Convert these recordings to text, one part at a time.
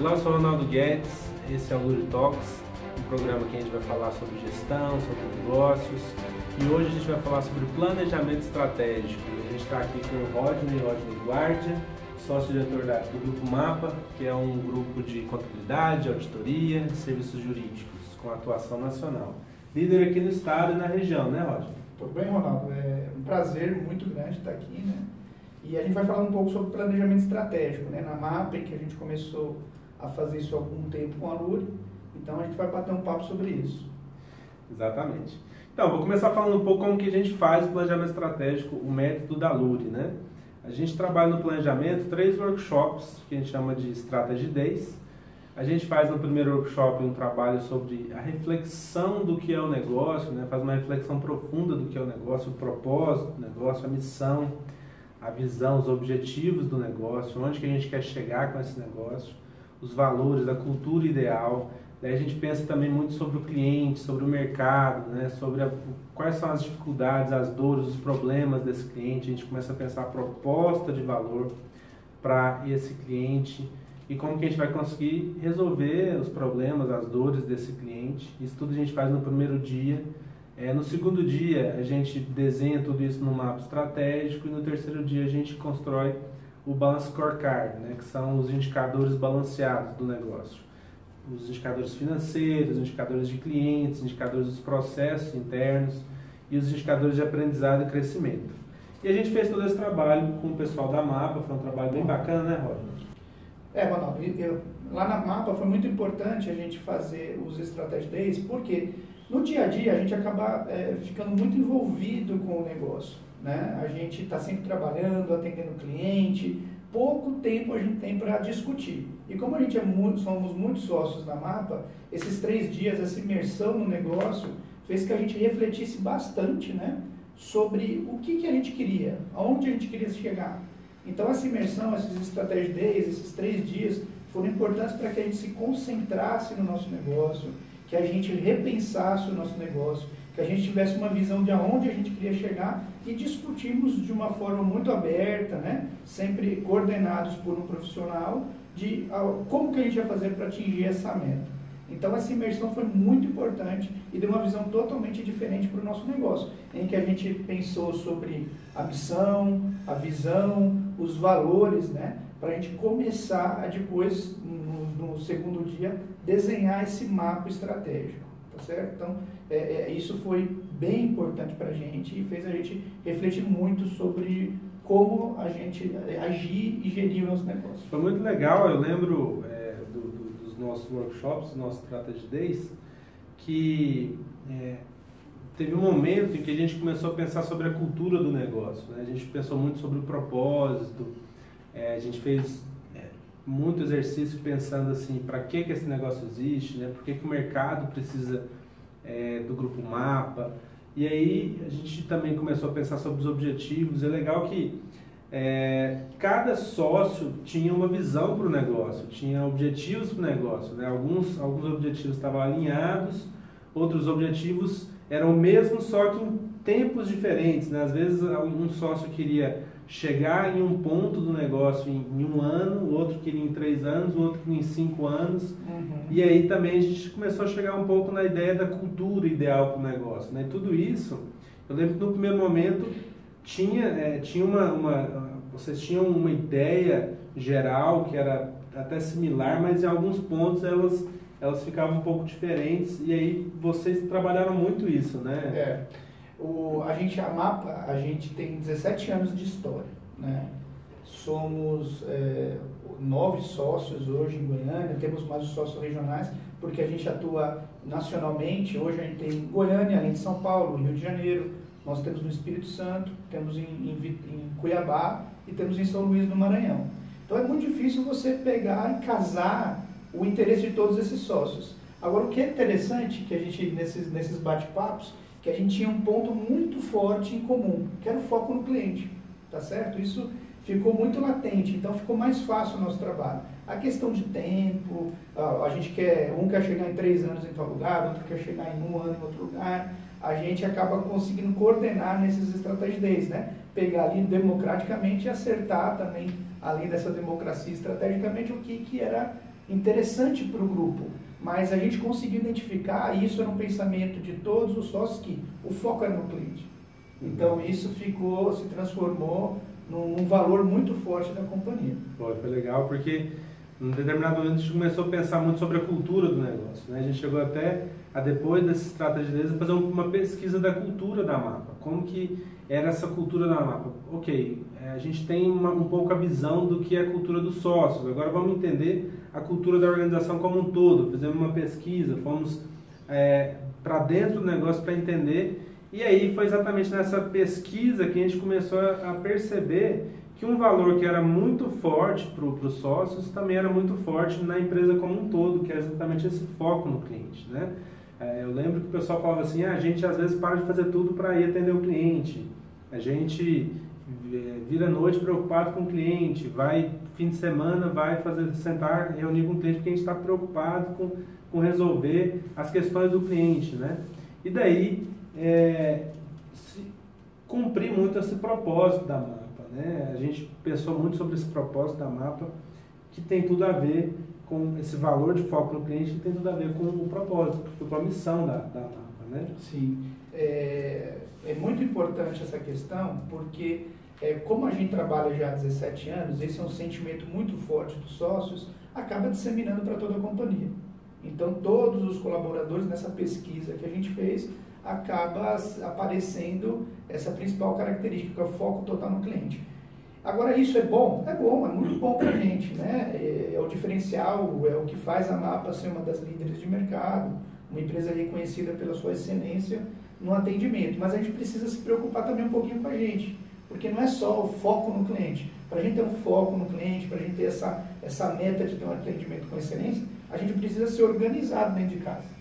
Olá, eu sou o Ronaldo Guedes, esse é o Luri Talks, um programa que a gente vai falar sobre gestão, sobre negócios, e hoje a gente vai falar sobre planejamento estratégico. A gente está aqui com o Rodney Guardia, sócio-diretor do Grupo Mapa, que é um grupo de contabilidade, auditoria e serviços jurídicos, com atuação nacional. Líder aqui no estado e na região, né, Rodney? Tudo bem, Ronaldo? É um prazer muito grande estar aqui, né? E a gente vai falar um pouco sobre planejamento estratégico, né? Na MAPA, que a gente começou a fazer isso há algum tempo com a Luri, então a gente vai bater um papo sobre isso. Exatamente. Então, vou começar falando um pouco como que a gente faz o planejamento estratégico, o método da Luri, né? A gente trabalha no planejamento 3 workshops, que a gente chama de Strategy Days. A gente faz no primeiro workshop um trabalho sobre a reflexão do que é o negócio, né? Faz uma reflexão profunda do que é o negócio, o propósito do negócio, a missão, a visão, os objetivos do negócio, onde que a gente quer chegar com esse negócio, os valores, a cultura ideal. Daí a gente pensa também muito sobre o cliente, sobre o mercado, né? Sobre quais são as dificuldades, as dores, os problemas desse cliente. A gente começa a pensar a proposta de valor para esse cliente e como que a gente vai conseguir resolver os problemas, as dores desse cliente. Isso tudo a gente faz no primeiro dia. No segundo dia, a gente desenha tudo isso no mapa estratégico e no terceiro dia a gente constrói o Balance Scorecard, né, que são os indicadores balanceados do negócio. Os indicadores financeiros, os indicadores de clientes, os indicadores dos processos internos e os indicadores de aprendizado e crescimento. E a gente fez todo esse trabalho com o pessoal da MAPA, foi um trabalho bem bacana, né, Rodney? Ronaldo, lá na MAPA foi muito importante a gente fazer os Strategy Days, porque no dia a dia a gente acaba ficando muito envolvido com o negócio, né? A gente está sempre trabalhando, atendendo o cliente, pouco tempo a gente tem para discutir. E como a gente somos muitos sócios da MAPA, esses 3 dias, essa imersão no negócio, fez que a gente refletisse bastante, né, sobre o que a gente queria, aonde a gente queria chegar. Então essa imersão, esses Strategy Days, esses 3 dias, foram importantes para que a gente se concentrasse no nosso negócio, que a gente repensasse o nosso negócio, que a gente tivesse uma visão de aonde a gente queria chegar e discutimos de uma forma muito aberta, né? Sempre coordenados por um profissional, de como que a gente ia fazer para atingir essa meta. Então essa imersão foi muito importante e deu uma visão totalmente diferente para o nosso negócio, em que a gente pensou sobre a missão, a visão, os valores, né? Para a gente começar a depois, no segundo dia, desenhar esse mapa estratégico, tá certo? Então, isso foi bem importante para a gente e fez a gente refletir muito sobre como a gente agir e gerir o nosso negócio. Foi muito legal, eu lembro dos nossos workshops, dos nossos Strategy Days, que teve um momento em que a gente começou a pensar sobre a cultura do negócio, né? A gente pensou muito sobre o propósito, a gente fez muito exercício pensando assim, para que esse negócio existe, né? Por que o mercado precisa do Grupo Mapa. E aí a gente também começou a pensar sobre os objetivos. É legal que cada sócio tinha uma visão para o negócio, tinha objetivos para o negócio, né? Alguns objetivos estavam alinhados, outros objetivos eram o mesmo, só que em tempos diferentes, né? Às vezes um sócio queria chegar em um ponto do negócio em 1 ano, o outro queria em 3 anos, o outro queria em 5 anos. Uhum. E aí também a gente começou a chegar um pouco na ideia da cultura ideal para o negócio, né? E tudo isso, eu lembro que no primeiro momento vocês tinham uma ideia geral que era até similar, mas em alguns pontos elas ficavam um pouco diferentes, e aí vocês trabalharam muito isso, né? A MAPA, a gente tem 17 anos de história, né? Somos 9 sócios hoje em Goiânia, temos mais os sócios regionais, porque a gente atua nacionalmente. Hoje a gente tem em Goiânia, além de São Paulo, Rio de Janeiro, nós temos no Espírito Santo, temos em Cuiabá e temos em São Luís, no Maranhão. Então é muito difícil você pegar e casar o interesse de todos esses sócios. Agora, o que é interessante, que a gente, nesses bate-papos, que a gente tinha um ponto muito forte em comum, que era o foco no cliente, tá certo? Isso ficou muito latente, então ficou mais fácil o nosso trabalho. A questão de tempo, a gente um quer chegar em 3 anos em tal lugar, outro quer chegar em 1 ano em outro lugar, a gente acaba conseguindo coordenar nesses Strategy Days, né? Pegar ali democraticamente e acertar também, além dessa democracia estrategicamente, o que era interessante para o grupo, mas a gente conseguiu identificar, e isso era um pensamento de todos os sócios, que o foco era no cliente. Então isso se transformou num valor muito forte da companhia. Foi legal, porque em determinado momento a gente começou a pensar muito sobre a cultura do negócio, né? A gente chegou até, depois dessa estratégia, a fazer uma pesquisa da cultura da MAPA. Como que era essa cultura da MAPA? Ok, a gente tem um pouco a visão do que é a cultura dos sócios. Agora vamos entender a cultura da organização como um todo. Fizemos uma pesquisa, fomos para dentro do negócio para entender. E aí foi exatamente nessa pesquisa que a gente começou a perceber que um valor que era muito forte para os sócios também era muito forte na empresa como um todo, que é exatamente esse foco no cliente, né? Eu lembro que o pessoal falava assim, a gente às vezes para de fazer tudo para ir atender o cliente, a gente vira a noite preocupado com o cliente, vai fim de semana, vai sentar, reunir com o cliente porque a gente está preocupado com resolver as questões do cliente, né? E daí, cumprir muito esse propósito da MAPA. Né? A gente pensou muito sobre esse propósito da MAPA, que tem tudo a ver com esse valor de foco no cliente, que tem tudo a ver com o propósito, com a missão da MAPA. Né? Sim, é muito importante essa questão, porque como a gente trabalha já há 17 anos, esse é um sentimento muito forte dos sócios, acaba disseminando para toda a companhia. Então todos os colaboradores nessa pesquisa que a gente fez, acaba aparecendo essa principal característica, que é o foco total no cliente. Agora, isso é bom? É bom, é muito bom para a gente, né? É o diferencial, é o que faz a MAPA ser uma das líderes de mercado, uma empresa reconhecida pela sua excelência no atendimento. Mas a gente precisa se preocupar também um pouquinho com a gente, porque não é só o foco no cliente. Para a gente ter um foco no cliente, para a gente ter essa meta de ter um atendimento com excelência, a gente precisa ser organizado dentro de casa.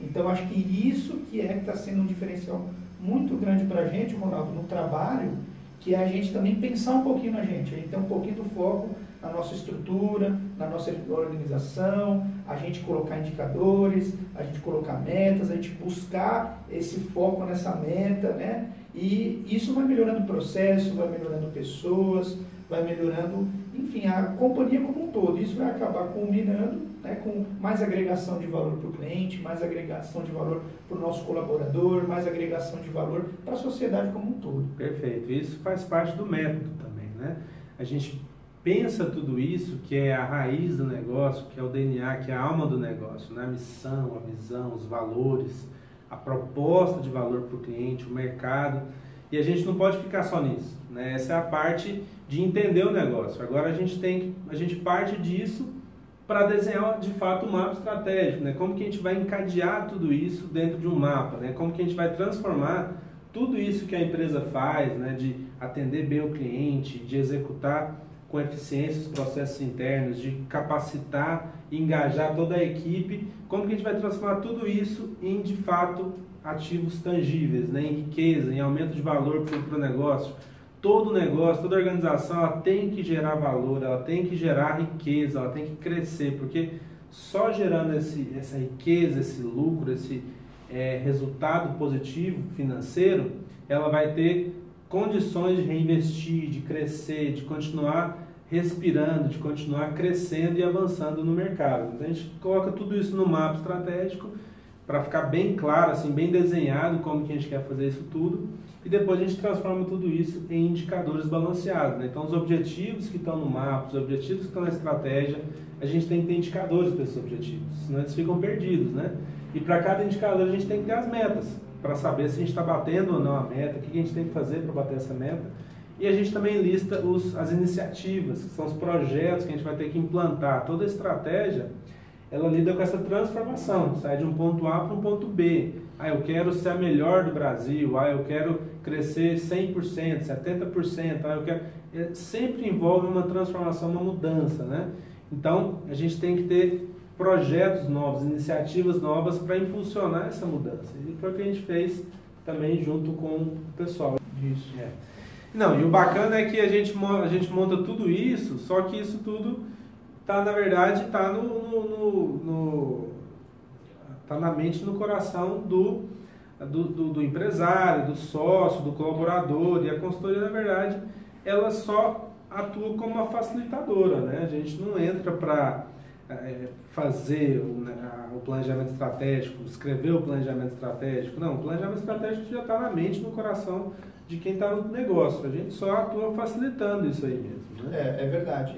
Então, acho que isso que está sendo um diferencial muito grande para a gente, Ronaldo, no trabalho, que é a gente também pensar um pouquinho na gente, a gente ter um pouquinho do foco na nossa estrutura, na nossa organização, a gente colocar indicadores, a gente colocar metas, a gente buscar esse foco nessa meta, né? E isso vai melhorando o processo, vai melhorando pessoas, vai melhorando, enfim, a companhia como um todo. Isso vai acabar culminando, né, com mais agregação de valor para o cliente, mais agregação de valor para o nosso colaborador, mais agregação de valor para a sociedade como um todo. Perfeito. Isso faz parte do método também, né? A gente pensa tudo isso, que é a raiz do negócio, que é o DNA, que é a alma do negócio, né? A missão, a visão, os valores, a proposta de valor para o cliente, o mercado. E a gente não pode ficar só nisso, né? Essa é a parte de entender o negócio. Agora a gente parte disso para desenhar de fato um mapa estratégico, né? Como que a gente vai encadear tudo isso dentro de um mapa, né? Como que a gente vai transformar tudo isso que a empresa faz, né? De atender bem o cliente, de executar com eficiência os processos internos, de capacitar e engajar toda a equipe, como que a gente vai transformar tudo isso em, de fato, ativos tangíveis, né? Em riqueza, em aumento de valor para o negócio. Todo negócio, toda organização, ela tem que gerar valor, ela tem que gerar riqueza, ela tem que crescer, porque só gerando essa riqueza, esse lucro, esse resultado positivo financeiro, ela vai ter condições de reinvestir, de crescer, de continuar respirando, de continuar crescendo e avançando no mercado. Então a gente coloca tudo isso no mapa estratégico para ficar bem claro, assim, bem desenhado como que a gente quer fazer isso tudo, e depois a gente transforma tudo isso em indicadores balanceados, né? Então os objetivos que estão no mapa, os objetivos que estão na estratégia, a gente tem que ter indicadores para esses objetivos, senão eles ficam perdidos, né? E para cada indicador a gente tem que ter as metas, para saber se a gente está batendo ou não a meta, o que a gente tem que fazer para bater essa meta. E a gente também lista as iniciativas, que são os projetos que a gente vai ter que implantar. Toda a estratégia, ela lida com essa transformação, sai de um ponto A para um ponto B. Eu quero ser a melhor do Brasil, eu quero crescer 100%, 70%, eu quero... Sempre envolve uma transformação, uma mudança, né? Então, a gente tem que ter projetos novos, iniciativas novas para impulsionar essa mudança. E foi o que a gente fez também junto com o pessoal. Isso. Não, e o bacana é que a gente monta tudo isso, só que isso tudo tá, na verdade, tá tá na mente e no coração do empresário, do sócio, do colaborador. E a consultoria, na verdade, ela só atua como uma facilitadora, né? A gente não entra para fazer o planejamento estratégico, escrever o planejamento estratégico. Não, o planejamento estratégico já está na mente, no coração de quem está no negócio. A gente só atua facilitando isso aí mesmo. Né? É verdade.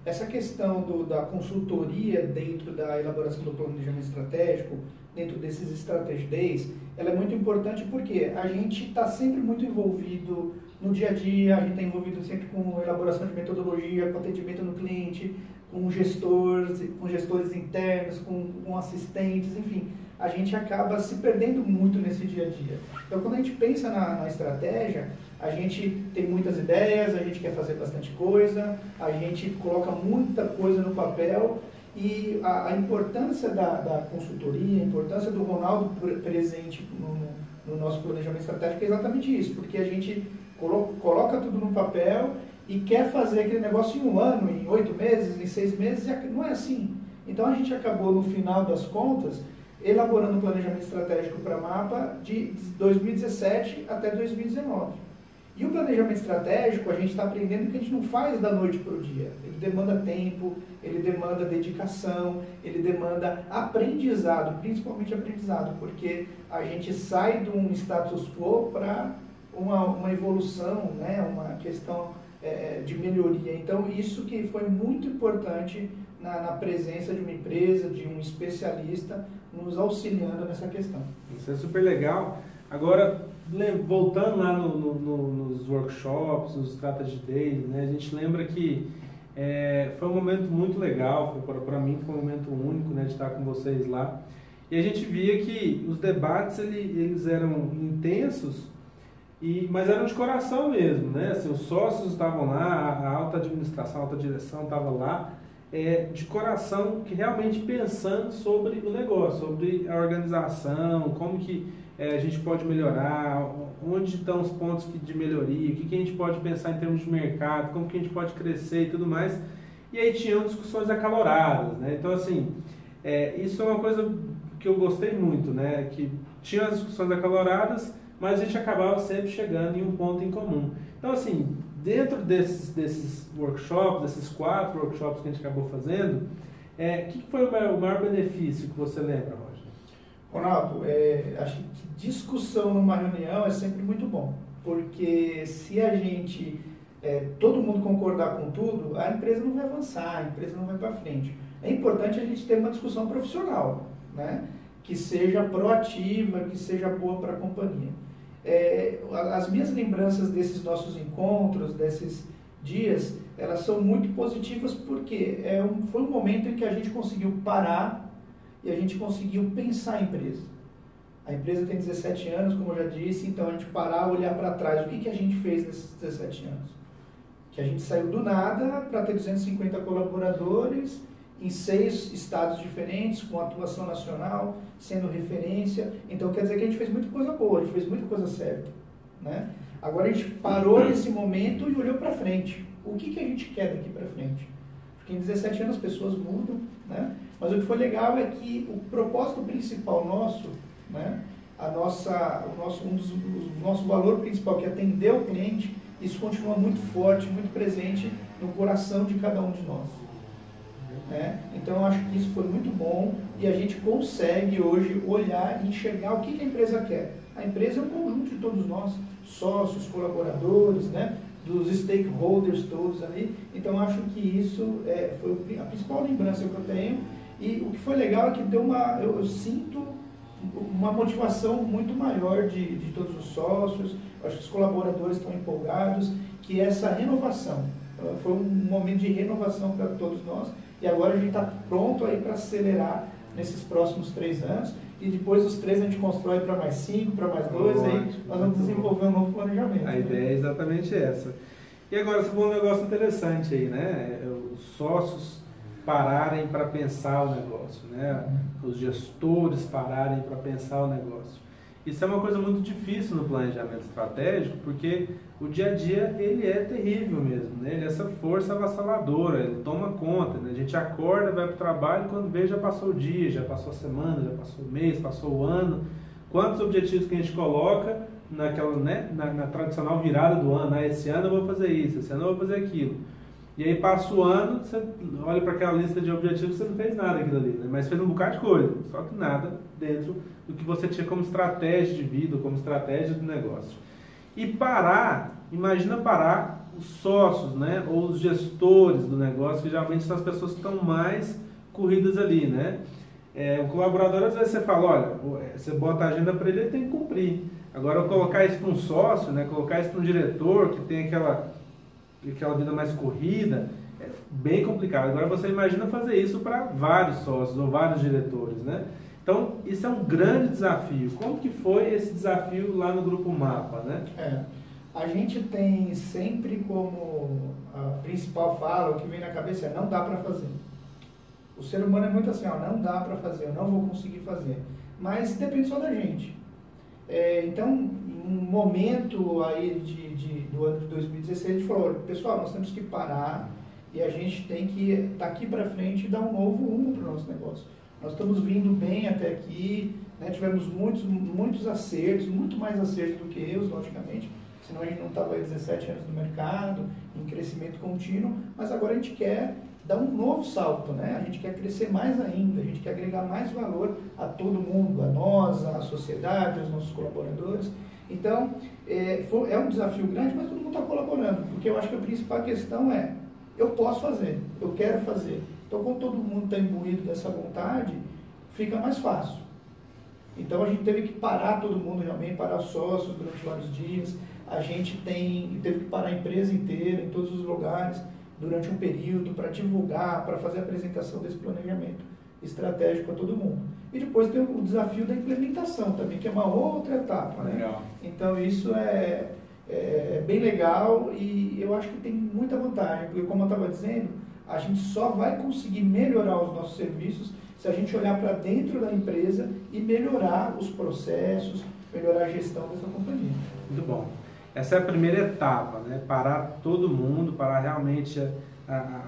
Essa questão da consultoria dentro da elaboração do planejamento estratégico, dentro desses Strategy Days, ela é muito importante porque a gente está sempre muito envolvido no dia a dia, a gente está envolvido sempre com elaboração de metodologia, com atendimento no cliente, com gestores internos, com assistentes, enfim, a gente acaba se perdendo muito nesse dia a dia. Então, quando a gente pensa na estratégia, a gente tem muitas ideias, a gente quer fazer bastante coisa, a gente coloca muita coisa no papel e a importância da consultoria, a importância do Ronaldo presente no nosso planejamento estratégico é exatamente isso, porque a gente coloca tudo no papel e quer fazer aquele negócio em 1 ano, em 8 meses, em 6 meses, e não é assim. Então a gente acabou, no final das contas, elaborando um planejamento estratégico para MAPA de 2017 até 2019. E o planejamento estratégico, a gente está aprendendo que a gente não faz da noite para o dia. Ele demanda tempo, ele demanda dedicação, ele demanda aprendizado, principalmente aprendizado, porque a gente sai de um status quo para uma evolução, né, uma questão de melhoria. Então, isso que foi muito importante na presença de uma empresa, de um especialista, nos auxiliando nessa questão. Isso é super legal. Agora, voltando lá nos workshops, nos Strategy Days, né, a gente lembra que foi um momento muito legal, para mim foi um momento único, né, de estar com vocês lá. E a gente via que os debates eles eram intensos, mas eram de coração mesmo, né? Assim, os sócios estavam lá, a alta administração, a alta direção estava lá, de coração, que realmente pensando sobre o negócio, sobre a organização, como que a gente pode melhorar, onde estão os pontos de melhoria, o que a gente pode pensar em termos de mercado, como que a gente pode crescer e tudo mais. E aí tinham discussões acaloradas, né? Então, assim, isso é uma coisa que eu gostei muito, né? Que tinha as discussões acaloradas, mas a gente acabava sempre chegando em um ponto em comum. Então, assim, dentro desses workshops, desses 4 workshops que a gente acabou fazendo, o que foi o maior benefício que você lembra, Roger? Ronaldo, acho que discussão numa reunião é sempre muito bom, porque se a gente, todo mundo concordar com tudo, a empresa não vai avançar, a empresa não vai para frente. É importante a gente ter uma discussão profissional, né? Que seja proativa, que seja boa para a companhia. As minhas lembranças desses nossos encontros, desses dias, elas são muito positivas porque foi um momento em que a gente conseguiu parar e a gente conseguiu pensar a empresa. A empresa tem 17 anos, como eu já disse, então a gente parar, olhar para trás, o que a gente fez nesses 17 anos? Que a gente saiu do nada para ter 250 colaboradores, em 6 estados diferentes, com atuação nacional, sendo referência. Então, quer dizer que a gente fez muita coisa boa, a gente fez muita coisa certa, né? Agora, a gente parou nesse momento e olhou para frente. O que a gente quer daqui para frente? Porque em 17 anos as pessoas mudam, né? Mas o que foi legal é que o propósito principal nosso, né? O nosso valor principal, que é atender o cliente, isso continua muito forte, muito presente no coração de cada um de nós. Né? Então, eu acho que isso foi muito bom e a gente consegue hoje olhar e enxergar o que a empresa quer. A empresa é um conjunto de todos nós, sócios, colaboradores, né? Dos stakeholders todos ali. Então, eu acho que isso foi a principal lembrança que eu tenho. E o que foi legal é que eu sinto uma motivação muito maior de todos os sócios. Eu acho que os colaboradores estão empolgados, que essa renovação, foi um momento de renovação para todos nós. E agora a gente está pronto aí para acelerar nesses próximos 3 anos. E depois dos 3 a gente constrói para mais 5, para mais 2, aí nós vamos desenvolver um novo planejamento. A ideia é exatamente essa. E agora você falou um negócio interessante aí, né? Os sócios pararem para pensar o negócio, né? Os gestores pararem para pensar o negócio. Isso é uma coisa muito difícil no planejamento estratégico, porque o dia a dia ele é terrível mesmo, né? Ele é essa força avassaladora, ele toma conta, né? A gente acorda, vai para o trabalho, quando vê já passou o dia, já passou a semana, já passou o mês, passou o ano. Quantos objetivos que a gente coloca naquela, né? na tradicional virada do ano, esse ano eu vou fazer isso, esse ano eu vou fazer aquilo. E aí passa o ano, você olha para aquela lista de objetivos, você não fez nada aquilo ali, né? Mas fez um bocado de coisa, só que nada dentro do que você tinha como estratégia de vida, como estratégia do negócio. E parar, imagina parar os sócios, né? Ou os gestores do negócio, que geralmente são as pessoas que estão mais corridas ali, né? O colaborador, às vezes você fala, olha, você bota a agenda para ele, ele tem que cumprir. Agora, eu colocar isso para um sócio, né? Colocar isso para um diretor que tem aquela vida mais corrida, é bem complicado. Agora você imagina fazer isso para vários sócios ou vários diretores, né? Então, isso é um grande desafio. Como que foi esse desafio lá no Grupo Mapa, né? A gente tem sempre como a principal fala, o que vem na cabeça não dá para fazer. O ser humano é muito assim, não dá para fazer, eu não vou conseguir fazer. Mas depende só da gente. Então, em um momento aí do ano de 2016, a gente falou, pessoal, nós temos que parar e a gente tem que, daqui para frente, dar um novo rumo para o nosso negócio. Nós estamos vindo bem até aqui, né? Tivemos muitos acertos, muito mais acertos do que erros, logicamente, senão a gente não estava 17 anos no mercado, em crescimento contínuo, mas agora a gente quer dar um novo salto, né? A gente quer crescer mais ainda, a gente quer agregar mais valor a todo mundo, a nós, a sociedade, aos nossos colaboradores. Então, é um desafio grande, mas todo mundo está colaborando, porque eu acho que a principal questão é, eu posso fazer, eu quero fazer. Então, quando todo mundo está imbuído dessa vontade, fica mais fácil. Então, a gente teve que parar todo mundo realmente, parar os sócios durante vários dias, a gente teve que parar a empresa inteira, em todos os lugares, durante um período, para divulgar, para fazer a apresentação desse planejamento estratégico a todo mundo. E depois tem o desafio da implementação também, que é uma outra etapa, né? Legal. Então isso é bem legal e eu acho que tem muita vantagem, porque como eu estava dizendo, a gente só vai conseguir melhorar os nossos serviços se a gente olhar para dentro da empresa e melhorar os processos, melhorar a gestão dessa companhia. Muito bom. Essa é a primeira etapa, né? Parar todo mundo, parar realmente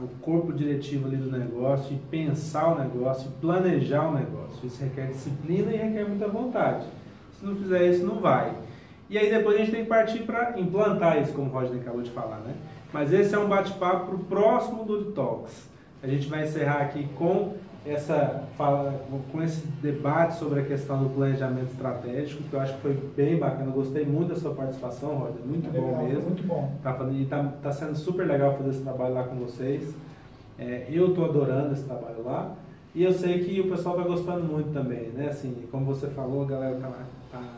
o corpo diretivo ali do negócio e pensar o negócio, planejar o negócio. Isso requer disciplina e requer muita vontade. Se não fizer isso, não vai. E aí depois a gente tem que partir para implantar isso, como o Rodney acabou de falar, né? Mas esse é um bate-papo para o próximo Luri Talks. A gente vai encerrar aqui com esse debate sobre a questão do planejamento estratégico, que eu acho que foi bem bacana. Eu gostei muito da sua participação, Rodney, muito bom mesmo. Muito bom. Tá sendo super legal fazer esse trabalho lá com vocês. Eu estou adorando esse trabalho lá e eu sei que o pessoal está gostando muito também, né? Assim, como você falou, a galera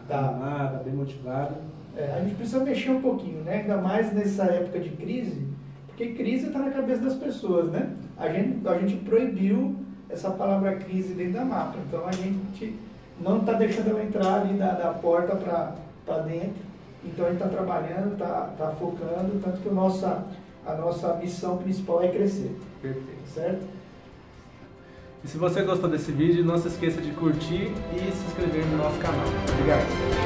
tá animada, bem motivada. A gente precisa mexer um pouquinho, né? Ainda mais nessa época de crise, porque crise está na cabeça das pessoas, né? A gente proibiu essa palavra crise dentro da Mapa, então a gente não está deixando ela entrar ali da porta para dentro, então a gente está trabalhando, está focando, tanto que a nossa missão principal é crescer. Perfeito. Certo? E se você gostou desse vídeo, não se esqueça de curtir e se inscrever no nosso canal. Obrigado.